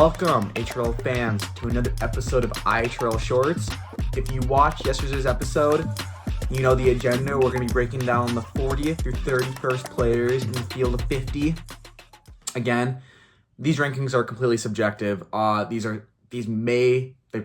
Welcome, HRL fans, to another episode of iHRL Shorts. If you watched yesterday's episode, you know the agenda. We're going to be breaking down the 40th through 31st players in the field of 50. Again, these rankings are completely subjective. They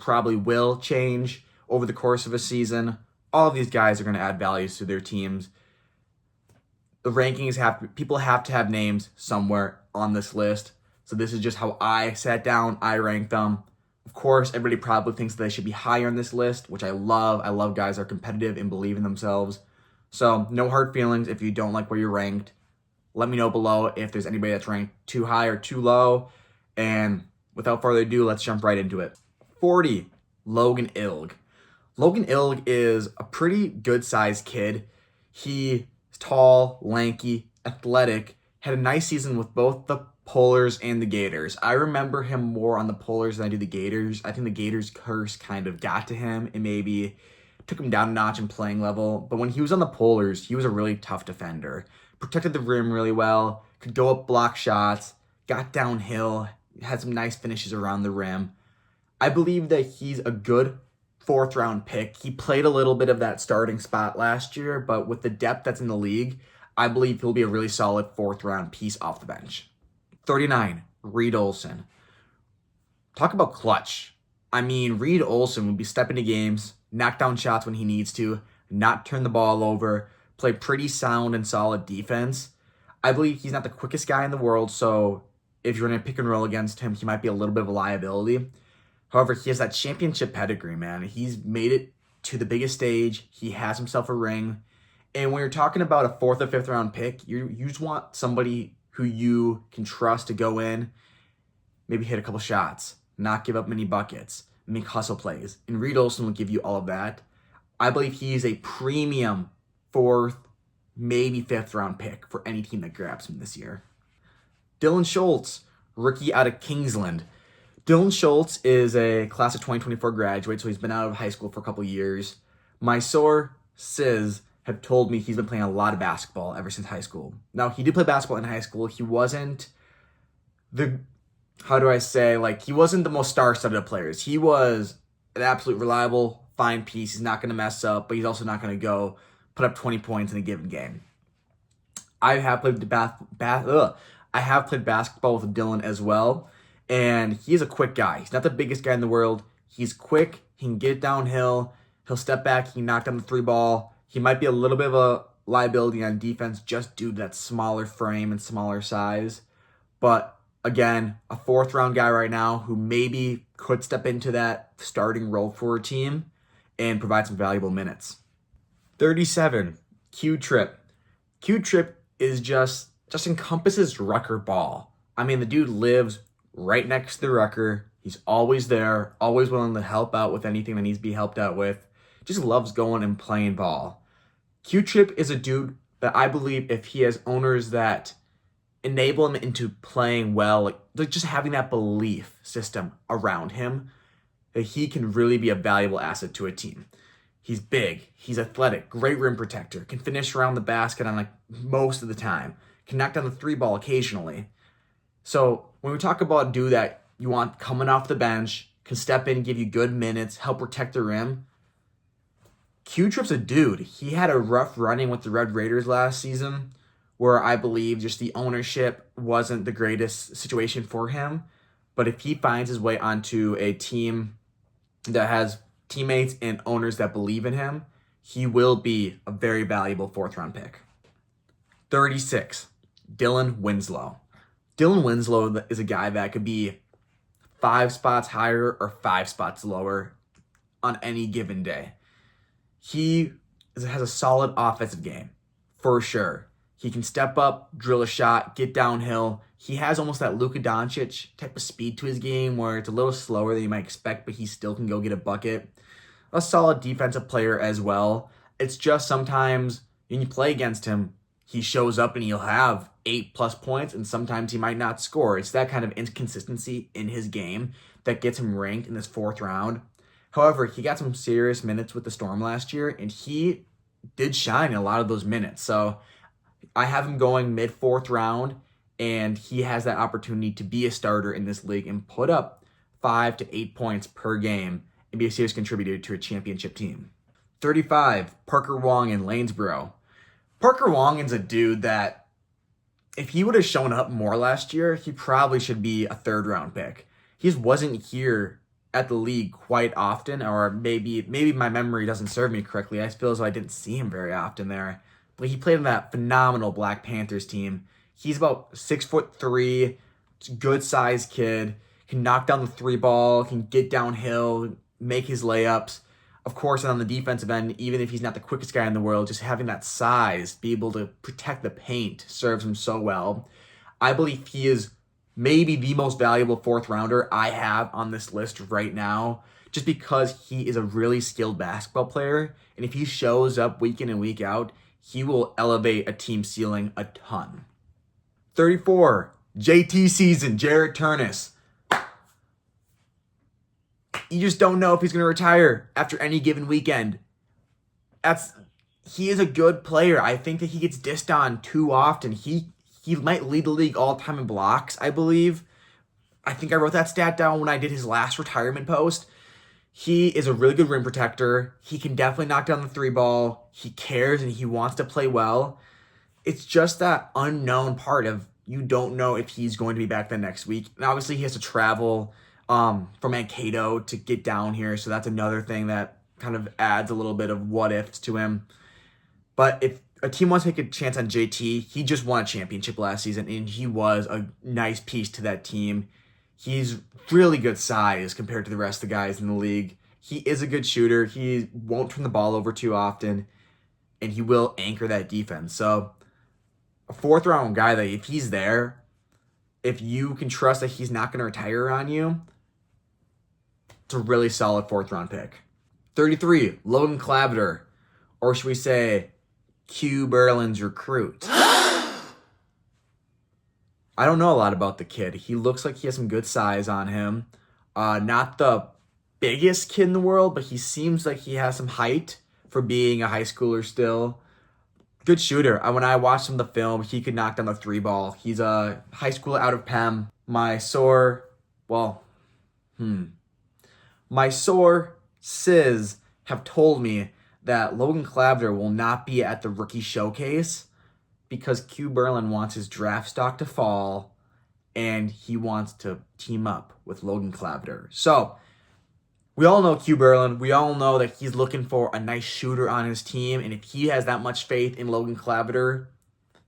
probably will change over the course of a season. All of these guys are going to add values to their teams. The rankings people have to have names somewhere on this list. So this is just how I sat down, I ranked them. Of course, everybody probably thinks that they should be higher on this list, which I love. I love guys that are competitive and believe in themselves. So no hard feelings if you don't like where you're ranked. Let me know below if there's anybody that's ranked too high or too low. And without further ado, let's jump right into it. 40, Logan Ilg. Logan Ilg is a pretty good-sized kid. He's tall, lanky, athletic, had a nice season with both the Polars and the Gators. I remember him more on the Polars than I do the Gators. I think the Gators curse kind of got to him and maybe took him down a notch in playing level. But when he was on the Polars, he was a really tough defender. Protected the rim really well, could go up block shots, got downhill, had some nice finishes around the rim. I believe that he's a good fourth round pick. He played a little bit of that starting spot last year, but with the depth that's in the league, I believe he'll be a really solid fourth round piece off the bench. 39, Reed Olson. Talk about clutch. I mean, Reed Olson would be stepping into games, knock down shots when he needs to, not turn the ball over, play pretty sound and solid defense. I believe he's not the quickest guy in the world, so if you're going to pick and roll against him, he might be a little bit of a liability. However, he has that championship pedigree, man. He's made it to the biggest stage. He has himself a ring. And when you're talking about a fourth or fifth round pick, you just want somebody who you can trust to go in, maybe hit a couple shots, not give up many buckets, make hustle plays. And Reed Olson will give you all of that. I believe he's a premium fourth, maybe fifth round pick for any team that grabs him this year. Dylan Schultz, rookie out of Kingsland. Dylan Schultz is a class of 2024 graduate, so he's been out of high school for a couple years. My sources have told me he's been playing a lot of basketball ever since high school. Now, he did play basketball in high school. He wasn't he wasn't the most star-studded of players. He was an absolute reliable, fine piece. He's not going to mess up, but he's also not going to go put up 20 points in a given game. I have played basketball with Dylan as well, and he's a quick guy. He's not the biggest guy in the world. He's quick. He can get downhill. He'll step back. He can knock down the three ball. He might be a little bit of a liability on defense just due to that smaller frame and smaller size. But again, a fourth round guy right now who maybe could step into that starting role for a team and provide some valuable minutes. 37, Q-Trip. Q-Trip is just encompasses Rucker ball. I mean, the dude lives right next to the Rucker. He's always there, always willing to help out with anything that needs to be helped out with. Just loves going and playing ball. Q-Trip is a dude that I believe if he has owners that enable him into playing well, like just having that belief system around him, that he can really be a valuable asset to a team. He's big, he's athletic, great rim protector, can finish around the basket on most of the time, can knock down the three ball occasionally. So when we talk about a dude that you want coming off the bench, can step in, give you good minutes, help protect the rim, Q-Trip's a dude. He had a rough running with the Red Raiders last season where I believe just the ownership wasn't the greatest situation for him. But if he finds his way onto a team that has teammates and owners that believe in him, he will be a very valuable fourth round pick. 36, Dylan Winslow. Dylan Winslow is a guy that could be 5 spots higher or 5 spots lower on any given day. He has a solid offensive game, for sure. He can step up, drill a shot, get downhill. He has almost that Luka Doncic type of speed to his game where it's a little slower than you might expect, but he still can go get a bucket. A solid defensive player as well. It's just sometimes when you play against him, he shows up and he'll have 8+ points, and sometimes he might not score. It's that kind of inconsistency in his game that gets him ranked in this fourth round. However, he got some serious minutes with the Storm last year, and he did shine in a lot of those minutes. So I have him going mid-fourth round, and he has that opportunity to be a starter in this league and put up 5 to 8 points per game and be a serious contributor to a championship team. 35, Parker Wong in Lanesboro. Parker Wong is a dude that if he would have shown up more last year, he probably should be a third-round pick. He just wasn't here at the league quite often, or maybe my memory doesn't serve me correctly. I feel as though I didn't see him very often there. But he played on that phenomenal Black Panthers team. He's about 6'3", good-sized kid, can knock down the three ball, can get downhill, make his layups. Of course, on the defensive end, even if he's not the quickest guy in the world, just having that size, be able to protect the paint serves him so well. I believe he is maybe the most valuable fourth rounder I have on this list right now, just because he is a really skilled basketball player. And if he shows up week in and week out, he will elevate a team ceiling a ton. 34, JT season, Jarrett Turnus. You just don't know if he's going to retire after any given weekend. He is a good player. I think that he gets dissed on too often. He might lead the league all time in blocks, I believe. I think I wrote that stat down when I did his last retirement post. He is a really good rim protector. He can definitely knock down the three ball. He cares and he wants to play well. It's just that unknown part of you don't know if he's going to be back the next week. And obviously he has to travel from Mankato to get down here, so that's another thing that kind of adds a little bit of what ifs to him. But if a team wants to take a chance on JT, he just won a championship last season, and he was a nice piece to that team. He's really good size compared to the rest of the guys in the league. He is a good shooter. He won't turn the ball over too often, and he will anchor that defense. So a fourth round guy that if he's there, if you can trust that he's not going to retire on you, it's a really solid fourth round pick. 33, Logan Clabber, or should we say Q Berlin's recruit. I don't know a lot about the kid. He looks like he has some good size on him. Not the biggest kid in the world, but he seems like he has some height for being a high schooler still. Good shooter. When I watched him the film, he could knock down the three ball. He's a high schooler out of Penn. My Sis have told me that Logan Clabber will not be at the rookie showcase because Q Berlin wants his draft stock to fall and he wants to team up with Logan Clabber. So we all know Q Berlin. We all know that he's looking for a nice shooter on his team. And if he has that much faith in Logan Clabber,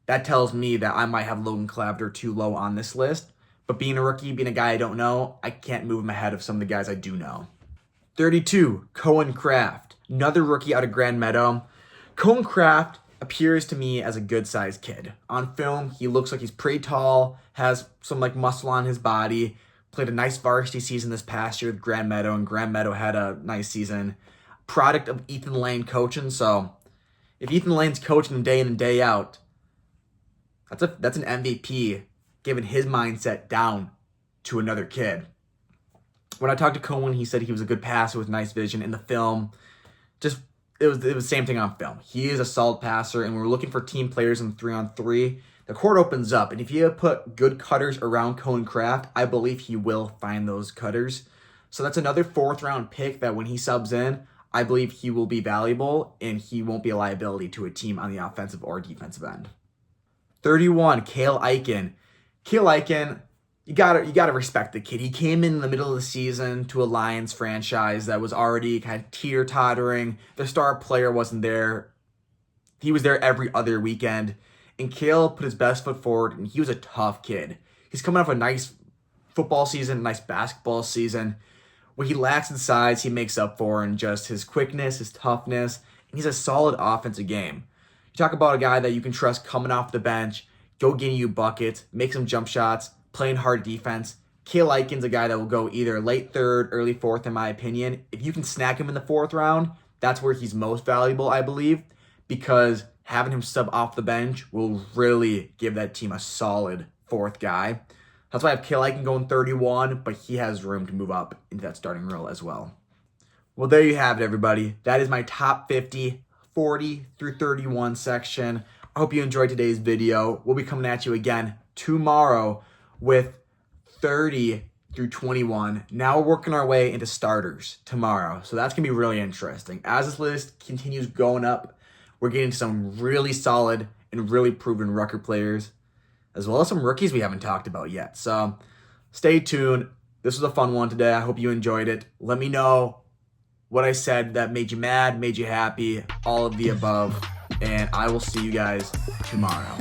that tells me that I might have Logan Clabber too low on this list. But being a rookie, being a guy I don't know, I can't move him ahead of some of the guys I do know. 32, Cohen Kraft, another rookie out of Grand Meadow. Cohen Kraft appears to me as a good-sized kid. On film, he looks like he's pretty tall, has some muscle on his body, played a nice varsity season this past year with Grand Meadow, and Grand Meadow had a nice season. Product of Ethan Lane coaching, so if Ethan Lane's coaching him day in and day out, that's an MVP, giving his mindset down to another kid. When I talked to Cohen, he said he was a good passer with nice vision. In the film, it was the same thing on film. He is a solid passer, and we're looking for team players in 3-on-3. The court opens up, and if you put good cutters around Cohen Kraft, I believe he will find those cutters. So that's another fourth-round pick that when he subs in, I believe he will be valuable, and he won't be a liability to a team on the offensive or defensive end. 31, Cale Eichen. Cale Eichen, you gotta respect the kid. He came in the middle of the season to a Lions franchise that was already kind of teeter-tottering. The star player wasn't there. He was there every other weekend. And Cale put his best foot forward, and he was a tough kid. He's coming off a nice football season, a nice basketball season. What he lacks in size, he makes up for in just his quickness, his toughness, and he's a solid offensive game. You talk about a guy that you can trust coming off the bench, go getting you buckets, make some jump shots, playing hard defense. Cale Eichen's a guy that will go either late third, early fourth, in my opinion. If you can snack him in the fourth round, that's where he's most valuable, I believe, because having him sub off the bench will really give that team a solid fourth guy. That's why I have Cale Eichen going 31, but he has room to move up into that starting role as well. Well, there you have it, everybody. That is my top 50, 40 through 31 section. I hope you enjoyed today's video. We'll be coming at you again tomorrow with 30 through 21. Now we're working our way into starters tomorrow. So that's going to be really interesting. As this list continues going up, we're getting some really solid and really proven record players, as well as some rookies we haven't talked about yet. So stay tuned. This was a fun one today. I hope you enjoyed it. Let me know what I said that made you mad, made you happy, all of the above. And I will see you guys tomorrow.